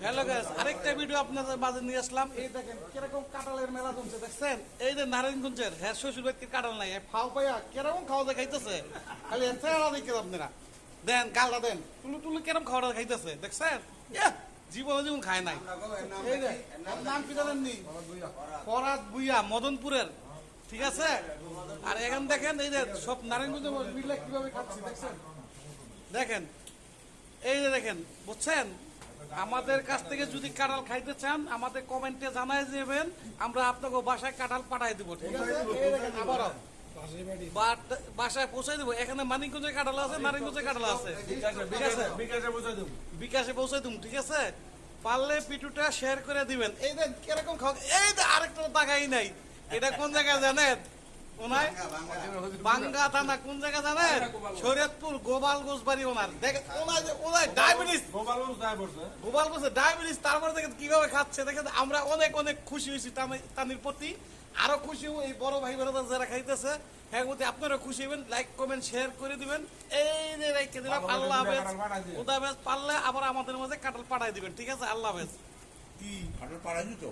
Hello guys, আরেকটা video আপনাদের মাঝে নিয়ে আসলাম। এই দেখেন কিরকম কাঁঠালের মেলা জমছে, দেখছেন? এই যে নারায়ণগঞ্জের হ্যাঁ শ্বশুর বাড়ির কাঁঠাল নাই, ফাও পাইয়া কিরকম খাওয়া দাওয়া খাইতেছে, খালি চেহারা দেখে আপনারা দেন, গালটা দেন, তুলু তুলু কিরকম খাওয়া দাওয়া খাইতেছে, দেখছেন? জীবন খায় নাই। এই যে নাম কি জানেন নি? ফরাদ বুইয়া, মদনপুরের, ঠিক আছে? আর এখন দেখেন এই যে সব নারায়ণগঞ্জের মিলে কিভাবে খাচ্ছি, দেখছেন? দেখেন এই যে দেখেন, বুঝছেন? আমাদের কাছ থেকে যদি কাঁঠাল খাইতে চান আমাদের কমেন্টে জানাই দেবেন, আমরা আপনাকে বাসায় কাঁঠাল পাঠাই দিব, ঠিক আছে? এই দেখেন আবারও বাসায় পৌঁছাই দেবো। এখানে মানিকগঞ্জে কাঁঠাল আছে, নারায়ণগঞ্জে কাঁঠাল আছে, বিকাশে পৌঁছাই দেবো, ঠিক আছে? পারলে পিটুটা শেয়ার করে দিবেন। এই দেখ কিরকম খাওয়া, এই যে আরেকটা টাকাই নাই। এটা কোন জায়গায় জানেন? ওনার বাঙ্গা থানা কোন জায়গা জানেন? শরীয়তপুর গোপালগঞ্জ বাড়ি ওনার। দেখেন ওনার ডায়াবেটিস, গোপালগঞ্জে ডায়াবেটিস, তারপরে দেখেন কিভাবে খাচ্ছে। দেখেন আমরা অনেক অনেক খুশি হয়েছি তানির প্রতি, আরো খুশি হবো এই বড় ভাই বোনেরা যারা খাইতেছে। হ্যাঁ মধ্যে আপনারা খুশি হবেন, লাইক কমেন্ট শেয়ার করে দিবেন। এই যে রেখে দিলাম, আল্লাহ হাফেজ, খুদা হাফেজ। পারলে আবার আমাদের মাঝে কাঁঠাল পাঠাই দিবেন, ঠিক আছে? আল্লাহ হাফেজ। কি কাঁঠাল পাড়া দিত?